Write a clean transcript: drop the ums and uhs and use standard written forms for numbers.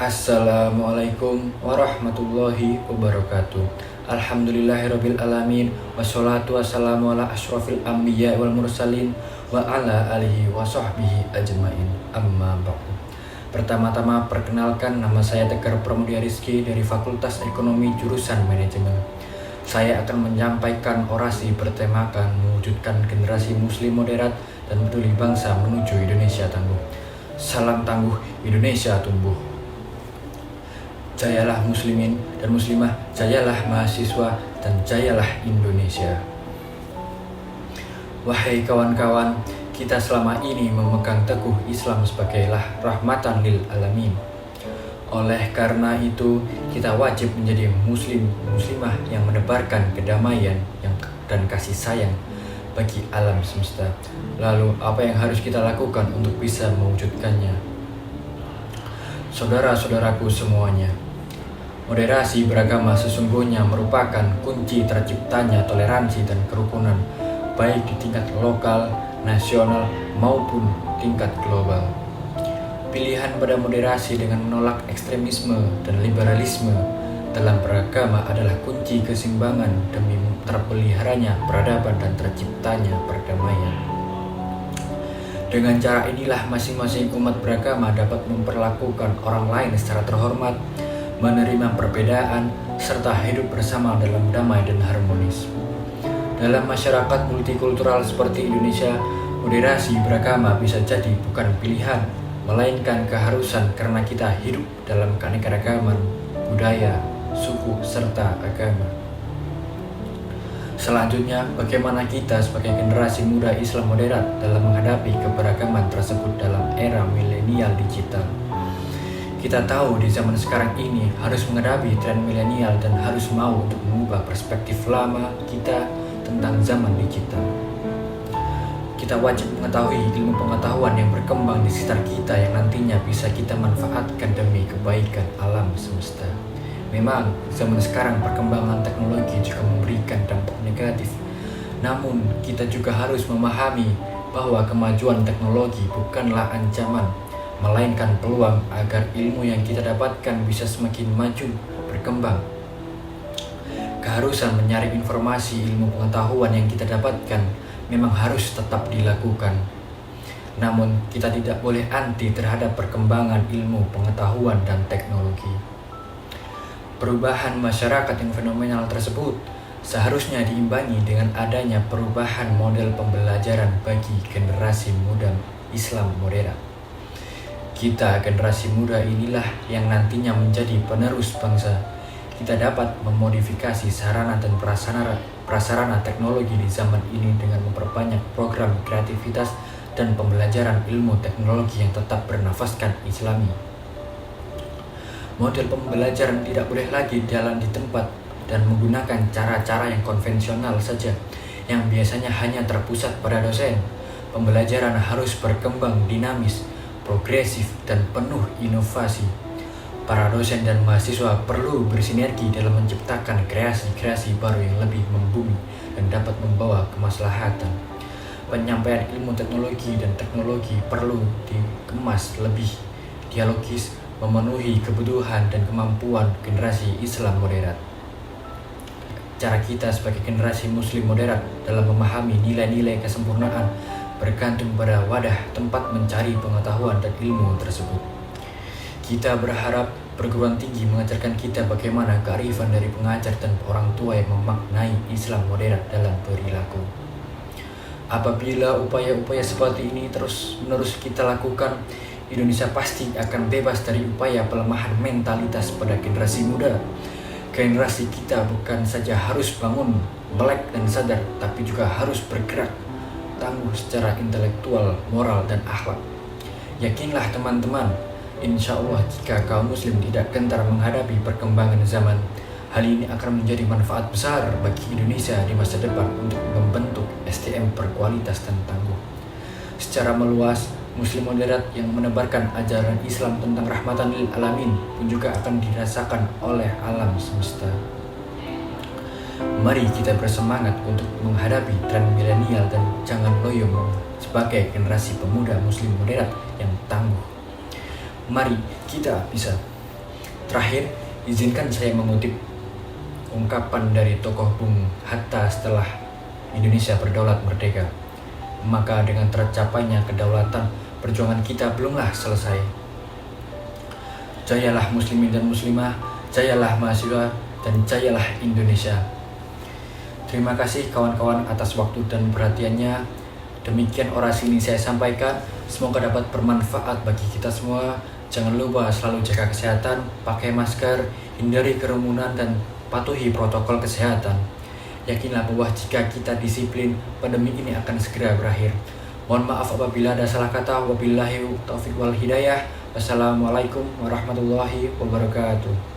Assalamualaikum warahmatullahi wabarakatuh. Alhamdulillahirabbil alamin wassalatu wassalamu ala asyrofil anbiya wal mursalin wa ala alihi wa sahbihi ajmain. Amma ba'du. Pertama-tama perkenalkan, nama saya Tegar Pramudia Rizky dari Fakultas Ekonomi jurusan Manajemen. Saya akan menyampaikan orasi bertemakan mewujudkan generasi muslim moderat dan peduli bangsa menuju Indonesia tangguh. Salam tangguh, Indonesia tumbuh. Jayalah muslimin dan muslimah, jayalah mahasiswa, dan jayalah Indonesia. Wahai kawan-kawan, kita selama ini memegang teguh Islam sebagai rahmatan lil alamin. Oleh karena itu, kita wajib menjadi muslimah yang menebarkan kedamaian dan kasih sayang bagi alam semesta. Lalu, apa yang harus kita lakukan untuk bisa mewujudkannya? Saudara-saudaraku semuanya, moderasi beragama sesungguhnya merupakan kunci terciptanya toleransi dan kerukunan, baik di tingkat lokal, nasional, maupun tingkat global. Pilihan pada moderasi dengan menolak ekstremisme dan liberalisme dalam beragama adalah kunci keseimbangan demi terpeliharanya peradaban dan terciptanya perdamaian. Dengan cara inilah masing-masing umat beragama dapat memperlakukan orang lain secara terhormat, menerima perbedaan, serta hidup bersama dalam damai dan harmonis. Dalam masyarakat multikultural seperti Indonesia, moderasi beragama bisa jadi bukan pilihan, melainkan keharusan karena kita hidup dalam keanekaragaman budaya, suku, serta agama. Selanjutnya, bagaimana kita sebagai generasi muda Islam moderat dalam menghadapi keberagaman tersebut dalam era milenial digital. Kita tahu di zaman sekarang ini harus menghadapi tren milenial dan harus mau untuk mengubah perspektif lama kita tentang zaman digital. Kita wajib mengetahui ilmu pengetahuan yang berkembang di sekitar kita yang nantinya bisa kita manfaatkan demi kebaikan alam semesta. Memang, zaman sekarang perkembangan teknologi juga memberikan dampak negatif. Namun, kita juga harus memahami bahwa kemajuan teknologi bukanlah ancaman, melainkan peluang agar ilmu yang kita dapatkan bisa semakin maju, berkembang. Keharusan menyaring informasi ilmu pengetahuan yang kita dapatkan memang harus tetap dilakukan. Namun, kita tidak boleh anti terhadap perkembangan ilmu pengetahuan dan teknologi. Perubahan masyarakat yang fenomenal tersebut seharusnya diimbangi dengan adanya perubahan model pembelajaran bagi generasi muda Islam moderat. Kita, generasi muda inilah yang nantinya menjadi penerus bangsa. Kita dapat memodifikasi sarana dan prasarana teknologi di zaman ini dengan memperbanyak program kreativitas dan pembelajaran ilmu teknologi yang tetap bernafaskan Islami. Model pembelajaran tidak boleh lagi jalan di tempat dan menggunakan cara-cara yang konvensional saja, yang biasanya hanya terpusat pada dosen. Pembelajaran harus berkembang dinamis, progresif, dan penuh inovasi. Para dosen dan mahasiswa perlu bersinergi dalam menciptakan kreasi-kreasi baru yang lebih membumi dan dapat membawa kemaslahatan. Penyampaian ilmu teknologi dan teknologi perlu dikemas lebih dialogis, memenuhi kebutuhan dan kemampuan generasi Islam moderat. Cara kita sebagai generasi muslim moderat dalam memahami nilai-nilai kesempurnaan bergantung pada wadah tempat mencari pengetahuan dan ilmu tersebut. Kita berharap perguruan tinggi mengajarkan kita bagaimana kearifan dari pengajar dan orang tua yang memaknai Islam moderat dalam perilaku. Apabila upaya-upaya seperti ini terus-menerus kita lakukan, Indonesia pasti akan bebas dari upaya pelemahan mentalitas pada generasi muda. Generasi kita bukan saja harus bangun, melek dan sadar, tapi juga harus bergerak, tangguh secara intelektual, moral, dan akhlak. Yakinlah teman-teman, insya Allah jika kaum muslim tidak gentar menghadapi perkembangan zaman, hal ini akan menjadi manfaat besar bagi Indonesia di masa depan untuk membentuk SDM berkualitas dan tangguh. Secara meluas, Muslim moderat yang menebarkan ajaran Islam tentang rahmatan lil alamin pun juga akan dirasakan oleh alam semesta. Mari kita bersemangat untuk menghadapi tren milenial dan jangan loyo sebagai generasi pemuda Muslim moderat yang tangguh. Mari kita bisa Terakhir, izinkan saya mengutip ungkapan dari tokoh Bung Hatta setelah Indonesia berdaulat merdeka. Maka dengan tercapainya kedaulatan, perjuangan kita belumlah selesai. Jayalah muslimin dan muslimah, jayalah mahasiswa, dan jayalah Indonesia. Terima kasih kawan-kawan atas waktu dan perhatiannya. Demikian orasi ini saya sampaikan. Semoga dapat bermanfaat bagi kita semua. Jangan lupa selalu jaga kesehatan, pakai masker, hindari kerumunan, dan patuhi protokol kesehatan. Yakinlah bahwa jika kita disiplin, pandemi ini akan segera berakhir. Mohon maaf apabila ada salah kata. Wabillahi taufiq wal hidayah. Wassalamualaikum warahmatullahi wabarakatuh.